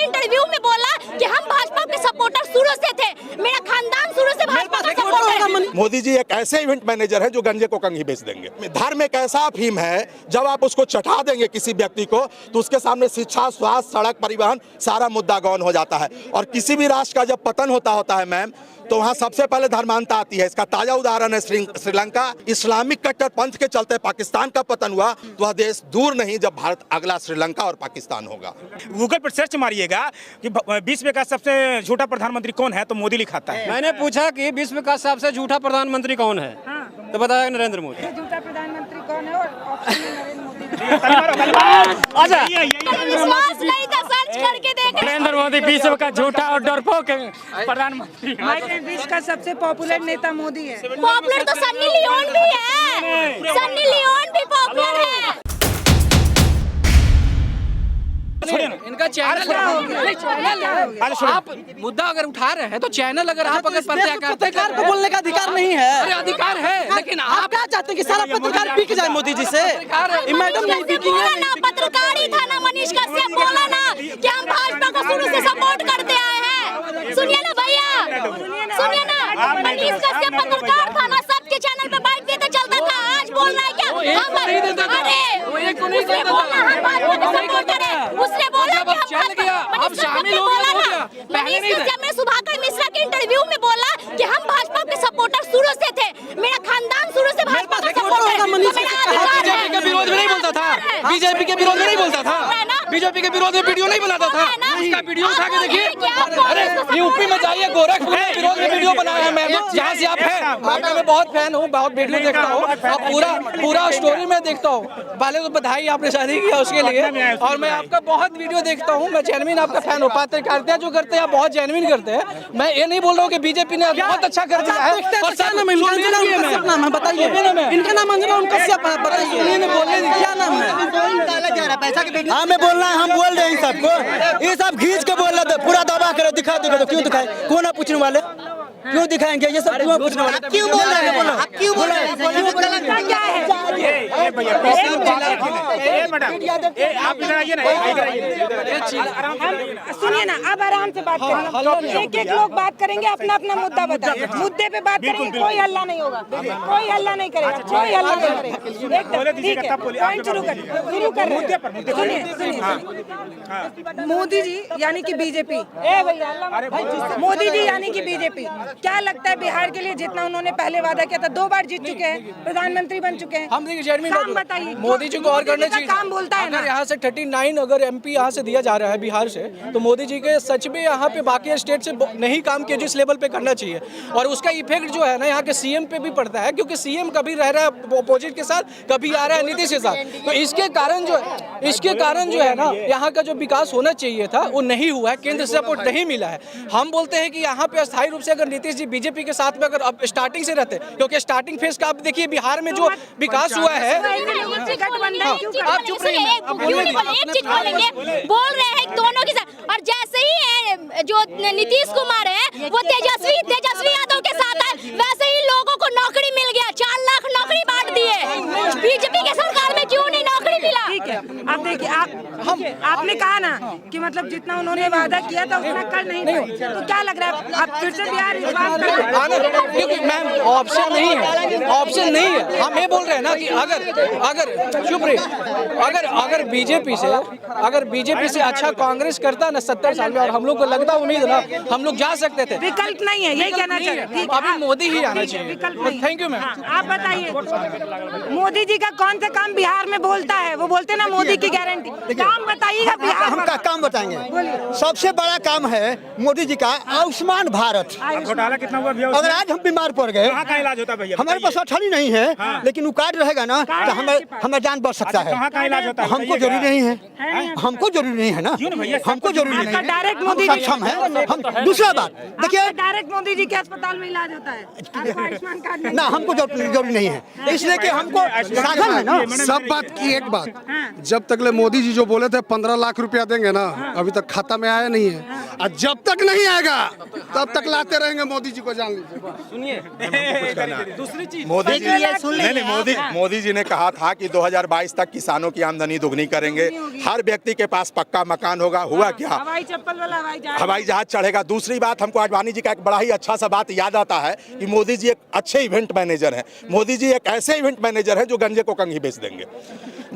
के इंटरव्यू में बोला कि हम भाजपा के सपोर्टर शुरू से थे, मेरा खानदान शुरू से भाजपा का सपोर्टर है। मोदी जी एक ऐसे इवेंट मैनेजर है जो गंजे को कंघी बेच देंगे। धर्म एक ऐसा अफीम है, जब आप उसको चढ़ा देंगे किसी व्यक्ति को तो उसके सामने शिक्षा, स्वास्थ्य, सड़क, परिवहन सारा मुद्दा गौन हो जाता है। और किसी भी राष्ट्र का जब पतन होता है मैम, तो वहाँ सबसे पहले धर्मांता आती है। इसका ताजा उदाहरण है श्रीलंका। इस्लामिक कट्टरपंथ के चलते पाकिस्तान का पतन हुआ, तो वह देश दूर नहीं जब भारत अगला श्रीलंका और पाकिस्तान होगा। गूगल पर सर्च मारिएगा कि विश्व का सबसे झूठा प्रधानमंत्री कौन है, तो मोदी लिखाता है। मैंने पूछा कि विश्व का सबसे झूठा प्रधानमंत्री कौन है, तो बताया नरेंद्र मोदी। झूठा प्रधानमंत्री कौन है और ऑप्शन में नरेंद्र मोदी। अच्छा, विश्वास नहीं था, सर्च करके देख। नरेंद्र मोदी विश्व का झूठा और डरपोक प्रधानमंत्री। विश्व का सबसे पॉपुलर नेता मोदी है। पॉपुलर तो सन्नी लियोन भी है, सन्नी लियोन भी पॉपुलर है। इनका चैनल आप मुद्दा अगर उठा रहे हैं तो चैनल अगर आप अगर पत्रकार को बोलने का अधिकार नहीं है। अरे अधिकार है, लेकिन आप क्या चाहते हैं कि सारा पत्रकार बिक जाए मोदी जी से? मैडम नहीं बिकेंगे। पत्रकार ही था ना, मनीष कश्यप बोला ना कि हम भाजपा को शुरू से सपोर्ट करते आए हैं। सुनिए ना भैया, सुनिए ना, मनीष कश्यप पत्रकार था ना, सबके चैनल पे बाइट देते चलता था। आज बोल रहा है क्या? उसने बोला हम भाजपा के सपोर्टर हैं, उसने बोला कि हम चल गया, अब शामिल हो गया। मनीष कश्यप ने सुधाकर मिश्रा के इंटरव्यू में बोला कि हम भाजपा के सपोर्टर शुरू से थे, मेरा खानदान शुरू से भाजपा का सपोर्टर है। बीजेपी के विरोध में नहीं बोलता था, बीजेपी के विरोध में नहीं बोलता था, बीजेपी के विरोध में वीडियो नहीं बनाता था। उसका वीडियो उठा के देखिए। अरे यूपी में जाइए, गोरखपुर में विरोध में वीडियो बनाया है। मैं जहाँ से आप हैं, मैं बहुत फैन हूँ, बहुत वीडियो देखता हूँ और पूरा स्टोरी में देखता हूँ। पहले तो बधाई, आपने शादी किया उसके लिए, और मैं आपका बहुत वीडियो देखता हूँ। मैं जेन्युइन आपका फैन हूँ। पत्रकारिता जो करते हैं आप बहुत जेन्युइन करते हैं। मैं ये नहीं बोल रहा हूँ कि बीजेपी ने बहुत अच्छा कर दिया है। और क्या नाम है बताइए, इनका नाम अंजना कश्यप है, बताइए बोलने क्या नाम है? हाँ मैं बोलना है, हम बोल रहे हैं सबको। ये सब खींच के बोल रहे थे, पूरा दबा कर दिखा दो। तो क्यों दिखाए? कौन है पूछने वाले? क्यों दिखाएंगे ये सब? क्यों पूछने वाले? क्यों बोल रहे हैं? बोलो, क्यों बोल रहे हैं? क्या है? सुनिए ना, अब आराम से बात करेंगे। एक एक लोग बात करेंगे, अपना अपना मुद्दा बताएंगे। मुद्दे पे बात करेंगे, कोई हल्ला नहीं होगा, कोई हल्ला नहीं करेगा, कोई हल्ला नहीं करेगा। एकदम ठीक है, पॉइंट शुरू कर सुनिए सुनिए। मोदी जी यानी कि बीजेपी, मोदी जी यानी कि बीजेपी, क्या लगता है बिहार के लिए जितना उन्होंने पहले वादा किया था? 2 बार जीत चुके हैं, प्रधानमंत्री बन चुके हैं। हम काम बताइए, मोदी जी को और करना चाहिए। काम बोलता है ना, यहाँ से 39 अगर एमपी यहाँ से दिया जा रहा है बिहार से, तो मोदी जी के सच में यहाँ पे बाकी स्टेट से नहीं काम किया जिस लेवल पे करना चाहिए। और उसका इफेक्ट जो है ना यहाँ के सीएम पे भी पड़ता है, क्योंकि सीएम कभी रह रहा है अपोजिट के साथ, कभी आ रहा है नीतीश के साथ। तो इसके कारण जो है ना यहाँ का जो विकास होना चाहिए था वो नहीं हुआ है, केंद्र से सपोर्ट नहीं मिला है। हम बोलते हैं कि यहाँ पे अस्थायी रूप से अगर नीतीश जी बीजेपी के साथ में अगर अब स्टार्टिंग से रहते, क्योंकि स्टार्टिंग फेज का आप देखिए बिहार में जो विकास हुआ है। आप चुप रहिए, एक चीज बोलेंगे, बोल रहे हैं दोनों के साथ। और जैसे ही जो नीतीश कुमार है वो तेजस्वी यादव के साथ है, वैसे ही लोगों को नौकरी मिल गया। 4 लाख नौकरी बांट दिए। बीजेपी के सरकार में क्यों नहीं नौकरी मिला? ठीक है, अब देखिए, आपने कहा ना कि मतलब जितना उन्होंने वादा किया था उतना कर नहीं पाए, तो क्या लग रहा है आप फिर से बिहार इस बात कर? क्योंकि मैम ऑप्शन नहीं है, ऑप्शन नहीं है। हम ये बोल रहे हैं ना कि अगर चुप रही, अगर बीजेपी से अच्छा कांग्रेस करता ना 70 साल में, और हम लोग को लगता उम्मीद ना हम लोग जा सकते थे। विकल्प नहीं है, यही कहना चाहिए। अभी मोदी ही आना चाहिए। विकल्प नहीं। Thank you ma'am. आप बताइए, मोदी जी का कौन सा काम बिहार में बोलता है? वो बोलते ना मोदी की गारंटी, काम बताइएगा बिहार। हम का काम बताएंगे। सबसे बड़ा काम है मोदी जी का आयुष्मान भारत। घोटाला कितना हुआ भैया? अगर आज हम बीमार पड़ गए, कहाँ इलाज होता है भैया? हमारे पास अठनी नहीं है, लेकिन वो कार्ड रहेगा ना तो हमारा जान बच सकता है। कहाँ इलाज होता है? हमको जरूरी नहीं है, हमको जरूरी नहीं है ना, हमको जरूरी नहीं है। डायरेक्ट मोदी जी सक्षम है हम। दूसरा बात देखिए, डायरेक्ट मोदी जी के अस्पताल में इलाज होता है, आयुष्मान कार्ड ना हमको जरूरी नहीं है, इसलिए कि हमको साधन है ना। सब बात की एक बात, जब तक ले मोदी जी जो बोले थे 15 लाख रुपया देंगे ना, अभी तक खाता में आया नहीं है। और जब तक नहीं आएगा तब तक लाते रहेंगे मोदी जी को, जान लीजिए। दूसरी चीज मोदी जी नहीं, मोदी जी ने कहा था कि 2022 तक किसानों की आमदनी दुगनी करेंगे, हर व्यक्ति के पास पक्का मकान होगा। हुआ क्या? हवाई चप्पल वाला हवाई जहाज चढ़ेगा। दूसरी बात, हमको आडवाणी जी का एक बड़ा ही अच्छा सा बात याद आता है कि मोदी जी एक अच्छे इवेंट मैनेजर हैं। मोदी जी एक ऐसे इवेंट मैनेजर हैं जो गंजे को कंघी बेच देंगे।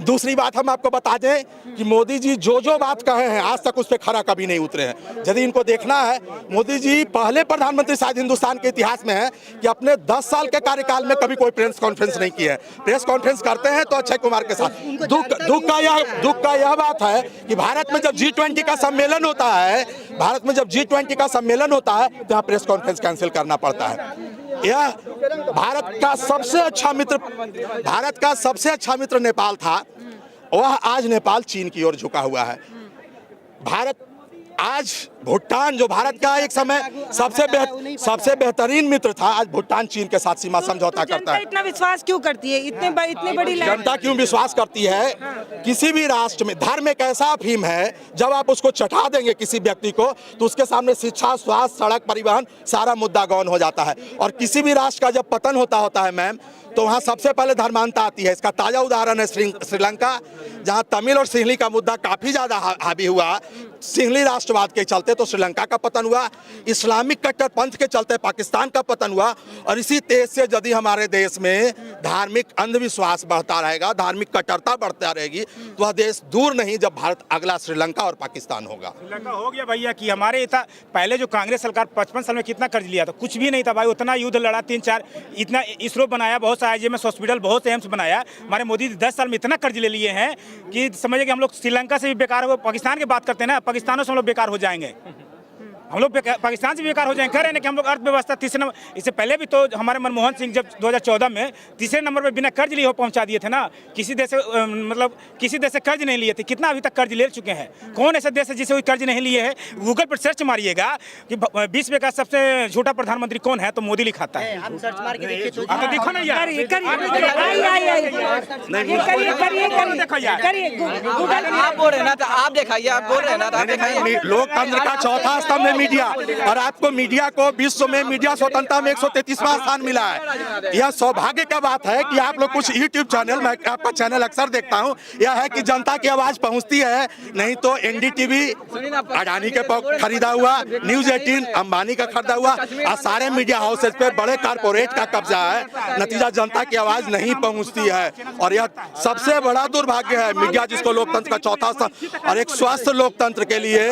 दूसरी बात हम आपको बता दें कि मोदी जी जो बात कहे हैं आज तक उस पर खरा कभी नहीं उतरे हैं। यदि इनको देखना है, मोदी जी पहले प्रधानमंत्री शायद हिंदुस्तान के इतिहास में है कि अपने 10 साल के कार्यकाल में कभी कोई प्रेस कॉन्फ्रेंस नहीं की है। प्रेस कॉन्फ्रेंस करते हैं तो अक्षय कुमार के साथ। दुख का यह बात है कि भारत में जब G20 का सम्मेलन होता है, भारत में जब G20 का सम्मेलन होता है तो यहाँ प्रेस कॉन्फ्रेंस कैंसिल करना पड़ता है। यह भारत का सबसे अच्छा मित्र नेपाल था, वह आज नेपाल चीन की ओर झुका हुआ है। भारत आज भूटान, जो भारत का एक समय सबसे बेहतरीन मित्र था, आज भूटान चीन के साथ सीमा समझौता करता है। इतना विश्वास क्यों करती है? इतनी बड़ी जनता क्यों विश्वास करती है? किसी भी राष्ट्र में धर्म एक ऐसा अफीम है, जब आप उसको चढ़ा देंगे किसी व्यक्ति को तो उसके सामने शिक्षा, स्वास्थ्य, सड़क, परिवहन सारा मुद्दा गौन हो जाता है। और किसी भी राष्ट्र का जब पतन होता है मैम, तो वहाँ सबसे पहले धर्मांता आती है। इसका ताज़ा उदाहरण है श्रीलंका, जहाँ तमिल और सिंहली का मुद्दा काफ़ी ज़्यादा हावी हुआ। सिंहली राष्ट्रवाद के चलते तो श्रीलंका का पतन हुआ, इस्लामिक कट्टरपंथ के चलते पाकिस्तान का पतन हुआ। और इसी तेज से यदि हमारे देश में धार्मिक अंधविश्वास बढ़ता रहेगा, धार्मिक कट्टरता बढ़ता रहेगी, तो वह देश दूर नहीं जब भारत अगला श्रीलंका और पाकिस्तान होगा। श्रीलंका हो गया भैया कि हमारे पहले जो कांग्रेस सरकार 55 साल में कितना कर्ज लिया था, कुछ भी नहीं था भाई। उतना युद्ध लड़ा, 3-4 इतना इसरो बनाया, बहुत सा IGMS हॉस्पिटल, बहुत से एम्स बनाया। हमारे मोदी 10 साल में इतना कर्ज ले लिए हैं कि समझिए कि हम लोग श्रीलंका से भी बेकार हो, पाकिस्तान की बात करते हैं ना, पाकिस्तानों से हम लोग बेकार हो जाएंगे। हम लोग पाकिस्तान से बेकार हो जाएंगे। कह रहे हैं कि हम लोग अर्थव्यवस्था तीसरे नंबर, इससे पहले भी तो हमारे मनमोहन सिंह जब 2014 में तीसरे नंबर पे बिना कर्ज लिए पहुंचा दिए थे ना। किसी देश से कर्ज नहीं लिए थे। कितना अभी तक कर्ज ले चुके हैं? कौन ऐसा देश है जिसे कोई कर्ज नहीं लिए है? गूगल पर सर्च मारिएगा कि विश्व का सबसे झूठा प्रधानमंत्री कौन है, तो मोदी लिखाता है। हम सर्च मार के देखिए तो देखो ना यार, आप बोल रहे हैं ना, तो आप दिखाइए। आप बोल रहे हैं ना, तो आप दिखाइए। लोकतंत्र का चौथा स्तंभ है मीडिया, और आपको मीडिया को विश्व में मीडिया स्वतंत्रता में 133वां स्थान मिला है। यह सौभाग्य का बात है कि आप लोग कुछ यूट्यूब चैनल, मैं आपका चैनल अक्सर देखता हूं, यह है कि जनता की आवाज पहुंचती है। नहीं तो NDTV अडानी के खरीदा हुआ, न्यूज 18 अंबानी का खरीदा हुआ, और सारे मीडिया हाउसेज पे बड़े कारपोरेट का कब्जा है। नतीजा जनता की आवाज नहीं पहुंचती है, और यह सबसे बड़ा दुर्भाग्य है। मीडिया जिसको लोकतंत्र का चौथा स्थान, और एक स्वस्थ लोकतंत्र के लिए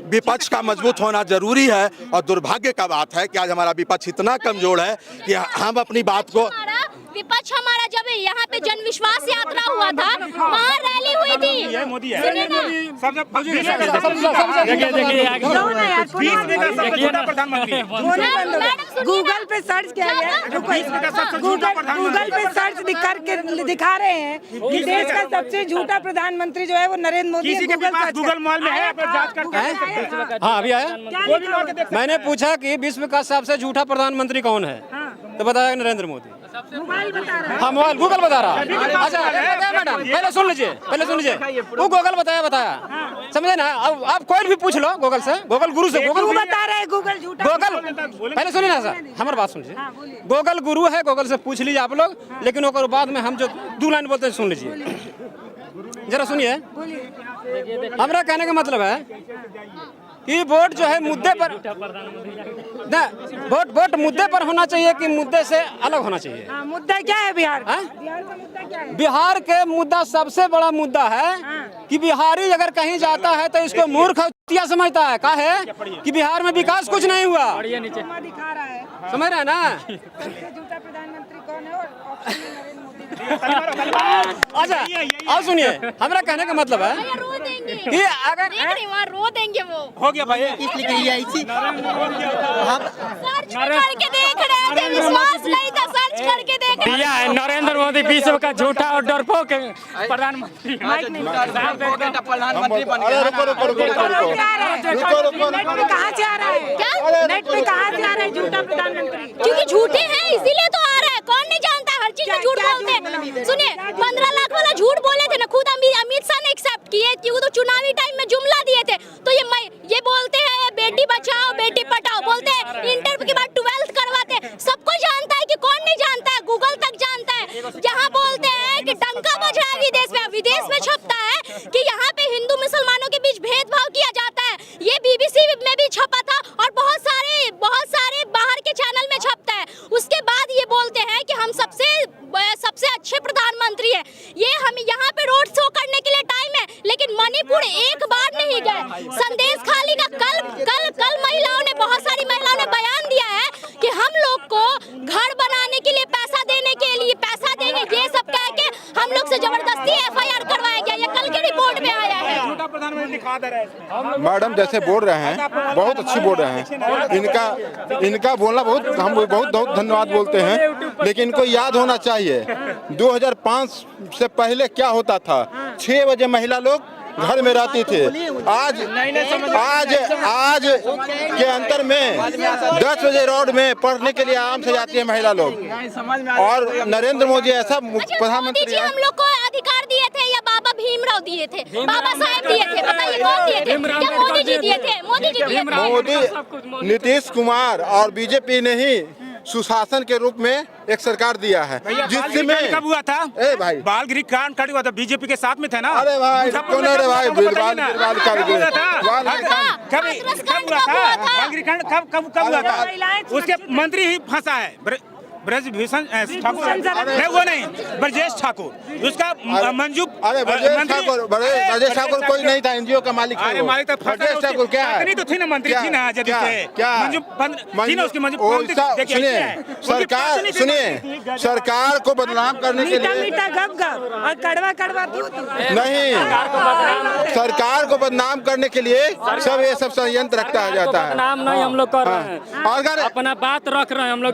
विपक्ष का मजबूत होना जरूरी है। और दुर्भाग्य का बात है कि आज हमारा विपक्ष इतना कमजोर है कि हम अपनी बात को, विपक्ष हमारा जब यहाँ पे जन विश्वास यात्रा हुआ था, वहाँ रैली हुई थी। मोदी है गूगल पे सर्च किया गया, गूगल पे सर्च करके दिखा रहे हैं कि देश का सबसे झूठा प्रधानमंत्री जो है वो नरेंद्र मोदी है। गूगल मॉल में है, जांच करते हैं। हाँ, अभी आया। मैंने पूछा कि विश्व का सबसे झूठा प्रधानमंत्री कौन है, तो बताया नरेंद्र मोदी। मोबाइल बता रहा है। हाँ, मोबाइल गूगल बता रहा है। अच्छा मैडम, पहले सुन लीजिए, वो गूगल बताया। समझे ना? अब आप कोई भी पूछ लो गूगल से, गूगल गुरु से। गूगल बता रहे हैं गूगल झूठा। गूगल पहले सुनिए ना सर, हमारी बात सुन लीजिए। गूगल गुरु है, गूगल से पूछ लीजिए आप लोग। लेकिन वो बाद में हम जो 2 लाइन बोलते हैं सुन लीजिए, जरा सुनिए। हमारा कहने का मतलब है कि वोट जो है मुद्दे पर, वोट मुद्दे पर होना चाहिए कि मुद्दे से अलग होना चाहिए। मुद्दा क्या है बिहार का मुद्दा क्या है? बिहार के मुद्दा सबसे बड़ा मुद्दा है कि बिहारी अगर कहीं जाता है तो इसको मूर्ख समझता है। कहा है कि बिहार में विकास कुछ नहीं हुआ। दिखा रहा है, समझ रहे हैं ना? झूठा प्रधानमंत्री कौन है? और ऑप्शन में नरेंद्र मोदी। अच्छा, अब सुनिए, हमारा कहने का मतलब है रो देंगे कि अगर वहाँ रो देंगे वो। हो गया भाई, सर्च करके देख रहे थे, विश्वास नहीं था, सर्च करके देख रहे थे। नरेंद्र मोदी विश्व का झूठा और डरपोक प्रधानमंत्री प्रधानमंत्री बन गया। नेट पे कहाँ से आ रहा है? क्या? नेट पे कहाँ से आ रहा है झूठा प्रधानमंत्री? क्योंकि झूठे हैं इसीलिए तो आ रहा है। कौन नहीं जानता, हर चीज में झूठ बोलते हैं। सुनिए, 15 लाख वाला झूठ बोले थे ना, खुद अमित शाह ने एक्सेप्ट किए कि वो तो चुनावी टाइम में जुमला दिए थे। तो ये बोलते हैं बेटी बार नहीं गए। संदेश खाली का कल महिलाओं ने, बहुत सारी महिलाओं ने बयान दिया है कि हम लोग को घर बनाने के लिए पैसा देने के लिए पैसा देंगे, ये सब कह के हम लोग से जबरदस्ती FIR करवाया गया। ये कल के रिपोर्ट में आया है। मैडम जैसे बोल रहे हैं, बहुत अच्छी बोल रहे हैं। इनका बोलना हम बहुत धन्यवाद बोलते हैं, लेकिन इनको याद होना चाहिए 2005 से पहले क्या होता था। 6 बजे महिला लोग घर में रहती थी। आज के अंतर में 10 बजे रोड में पढ़ने के लिए आराम से जाती है महिला लोग। और नरेंद्र मोदी ऐसा प्रधानमंत्री हम लोग को अधिकार दिए थे या बाबा भीमराव दिए थे, बाबा साहेब दिए थे, बताइए कौन दिए थे? क्या मोदी जी दिए थे? मोदी जी दिए थे। मोदी, नीतीश कुमार और बीजेपी ने ही सुशासन के रूप में एक सरकार दिया है, जिसमें कब हुआ था? ए भाई, बाल गृह कांड कब हुआ था? बीजेपी के साथ में थे ना? अरे भाई कौन है रे भाई? कब हुआ था? बाल गृह कांड कब हुआ था? उसके मंत्री ही फंसा है, ब्रजभूषण ठाकुर नहीं, वो नहीं, ब्रजेश ठाकुर। उसका मंजू, अरे ब्रजेश ठाकुर कोई नहीं था, NGO का मालिक। अरे मालिक तो ब्रजेश ठाकुर क्या है? नहीं तो थी ना, मंत्री थी ना, जब क्या सुनिए, सरकार को बदनाम करने के लिए मीठा गप और कड़वा दूध नहीं, सरकार को बदनाम करने के लिए ये सब षड्यंत्र रखता जाता है। नाम नहीं हम लोग कर रहे हैं, अगर अपना बात रख रहे हैं हम लोग।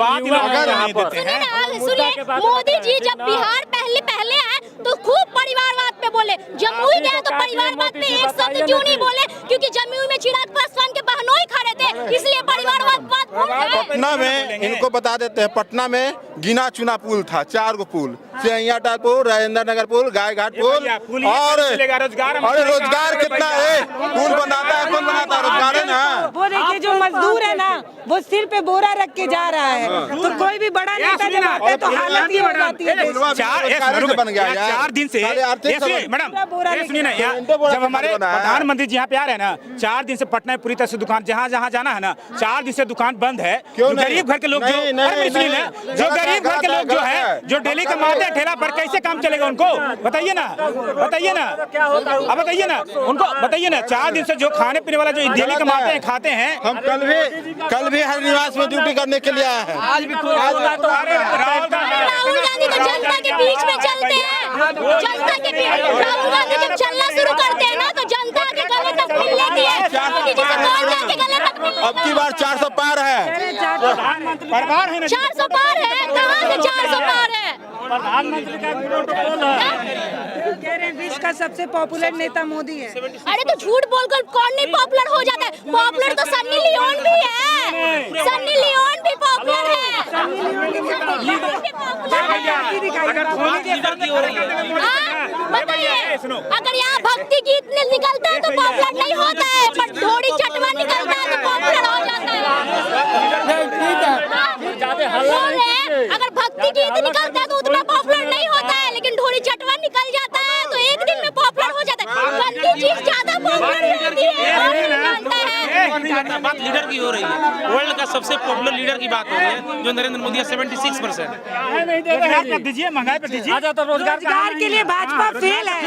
सुनिए, मोदी जी जब बिहार पहले आए तो खूब परिवारवाद पे बोले। जमुई गए तो परिवारवाद पे एक शब्द क्यों नहीं बोले? क्योंकि जमुई में चिराग पासवान के बहनोई खड़े थे, इसलिए परिवारवाद बात भूल गए। पटना में इनको बता देते हैं, पटना में गिना चुना पुल था, 4 गो पुल, सिंहियाटा पुल, राजेंद्र नगर पुल, गायघाट पुल। और रोजगार कितना है? पुल बनाता है, कौन बनाता है? रोजगार है ना। वो देखिए जो मजदूर है ना, वो सिर पे बोरा रख के जा रहा है, तो कोई भी बड़ा नेता जब आता है तो हालत ये हो जाती है। बन गया 4 दिन से मैडम, सुनिए ना, जब हमारे प्रधानमंत्री जी यहाँ पे आ रहे हैं ना, 4 दिन से पटना में पूरी तरह से दुकान जहाँ जाना है ना, 4 दिन से दुकान बंद है। गरीब घर के लोग जो गरीब घर के लोग जो है, जो डेली कमाते हैं ठेला पर, कैसे काम चलेगा उनको? बताइए ना, अब बताइए ना उनको, बताइए ना। 4 दिन से जो खाने पीने वाला जो डेली कमाते हैं, खाते हैं। हम कल भी हर निवास में ड्यूटी करने के लिए आए हैं। राहुल गांधी तो जनता के बीच में चलते हैं, जनता के बीच। राहुल गांधी जब चलना शुरू करते हैं ना, तो जनता के गले तक मिल लेती है। मोदी जी से कौन जाके गले तक मिल? अब की बार 400 पार है, 400 पार है। कहाँ से 400 पार है? प्रधानमंत्री का प्रोटोकॉल है, विश्व का सबसे पॉपुलर नेता मोदी है। अरे तो झूठ बोलकर कौन नहीं पॉपुलर हो जाता है? पॉपुलर तो सन्नी लियोन भी है, सन्नी लियोन भी पॉपुलर है। बताइए, अगर यहाँ भक्ति गीत निकलता है तो पॉपुलर नहीं होता है, पर ढोड़ी चटवा निकलता है तो पॉपुलर हो जाता है। अगर भक्ति गीत निकलता है तो उतना पॉपुलर नहीं होता है, लेकिन ढोड़ी चटवा निकल जाता है तो एक दिन में पॉपुलर हो जाता है। गंदी चीज ज्यादा पॉपुलर होती है। बात लीडर की हो रही है, वर्ल्ड का सबसे पॉपुलर लीडर की बात हो रही है, जो नरेंद्र मोदी है। 76% दीजिए, महंगाई पे दीजिए। तो रोजगार के लिए भाजपा फेल है।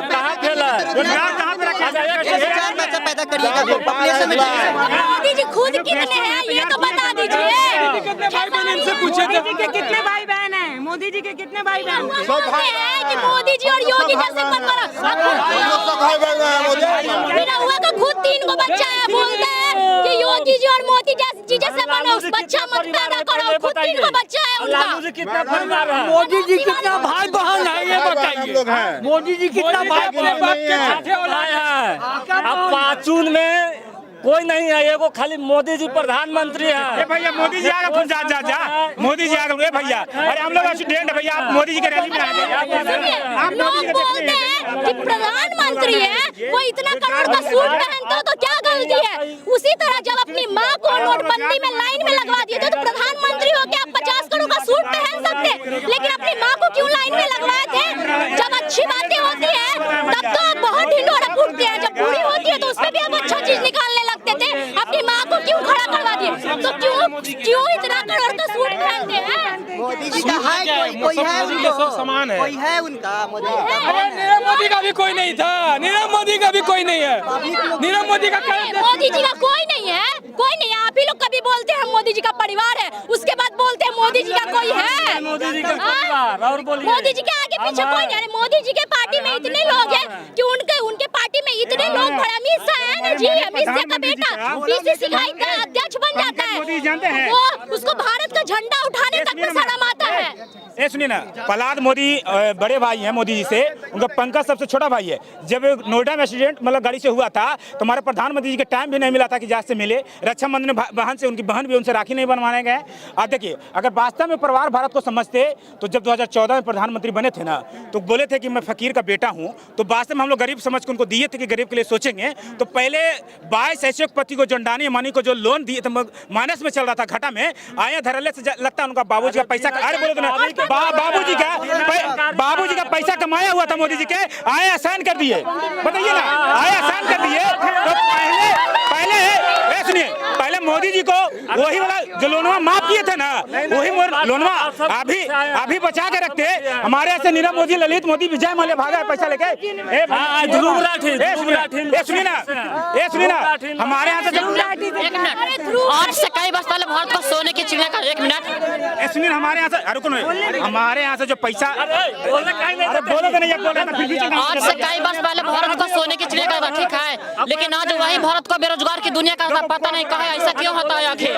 कहाँ फेल है? रोजगार कहाँ पे रखा जाए? पैदा करिएगा, मोदी जी खुद कितने हैं ये तो बता दीजिए। मोदी जी के कितने भाई बहन हैं? मोदी जी के कितने भाई बहन? कि मोदी जी और योगी जैसे हुआ तो खुद 3 को बच्चा है, बोलते हैं कि योगी जी और मोदी जी जैसे बनो, बच्चा मत पैदा करो। खुद 3 को बच्चा है उनका। कितना परिवार है? मोदी जी कितना भाई बहन है ये बताइए। मोदी जी कितना भाई बहन है? अब पाचून में कोई नहीं है, एगो खाली मोदी जी प्रधानमंत्री है। भैया मोदी जी आगे फिर जा मोदी जी आगे भैया। अरे हम लोग स्टूडेंट भैया, आप मोदी जी के रैली में आ जाए। लोग बोलते हैं कि प्रधानमंत्री है, वो इतना करोड़ का सूट पहनता तो क्या गलती है? उसी तरह जब अपनी माँ को नोटबंदी में लाइन में लगवा दिए थे, तो प्रधानमंत्री हो के आप 50 करोड़ का सूट पहन सकते, लेकिन अपनी माँ को क्यों लाइन में लगवाए थे? जब अच्छी बातें होती है तब तो आप बहुत ढिंढोरा फूटते हैं, जब बुरी होती है तो उसमें भी आप अच्छा चीज निकालने लगते थे। अपनी माँ को क्यों खड़ा करवा दिए? तो क्यों इतना करोड़ का सूट पहनते हैं? मोदी जी का है कोई है उनको समान है, कोई है उनका मोदी। अरे नीरव मोदी का भी कोई नहीं था, नीरव मोदी का भी कोई नहीं है, नीरव मोदी का मोदी जी का कोई नहीं है, कोई नहीं है। आप ही लोग कभी बोलते हैं मोदी जी का परिवार है, उसके बाद बोलते हैं मोदी जी का कोई है। मोदी जी का परिवार और बोलिए मोदी जी के आगे पीछे कोई नहीं है। मोदी जी के पार्टी में इतने लोग हैं कि उनके पार्टी में इतने लोग भरे। अमित शाह है ना जी, अमित शाह का बेटा बीसीसी का अध्यक्ष बन जाता है, मोदी जानते हैं वो उसको भारत का झंडा उठाने तक में शर्म आता है। ए सुनिए ना, प्रहलाद मोदी बड़े भाई हैं मोदी जी से, उनका पंकज सबसे छोटा भाई है। जब नोएडा में एक्सीडेंट मतलब गाड़ी से हुआ था तो हमारे प्रधानमंत्री जी के टाइम भी नहीं मिला था कि जहाज से मिले। रक्षा मंत्री ने बहन से, उनकी बहन भी उनसे राखी नहीं बनवाने गए। अब देखिए, अगर वास्तव में परिवार भारत को समझते तो जब 2014 में प्रधानमंत्री बने थे ना, तो बोले थे कि मैं फकीर का बेटा हूँ, तो वास्तव में हम लोग गरीब समझ के उनको दिए थे कि गरीब के लिए सोचेंगे। तो पहले 22 ऐसे पति को जोंडानी मानी को जो लोन दिए थे, माइनस में चल रहा था, घाटा में आए धरल्ले से लगता है उनका बाबूजी का पैसा। अरे बोलो तो ना, बाबूजी का पैसा कमाया हुआ था मोदी जी के, आए आसान कर दिए। बताइए ना, आए आसान कर दिए। तो पहले सुनिए, पहले मोदी जी को वही वाला जो लोनवा माफ किए थे ना, वही लोनवा अभी बचा के रखते। हमारे यहाँ से नीरव मोदी, ललित मोदी, विजय माल्या भागा पैसा लेके। सुनिए ना, हमारे यहाँ से आज से कई वर्ष पहले भारत को सोने की चिड़िया का 1 मिनट सुनिए, हमारे यहाँ से रुको, हमारे यहाँ से जो पैसा, अरे बोलो तो नहीं, बोल रहे ना। आज से कई वर्ष पहले भारत को सोने की चिड़िया का ठीक है, लेकिन आज वही भारत को बेरोजगार की दुनिया का पता नहीं कहा। ऐसा क्यों होता है आखिर?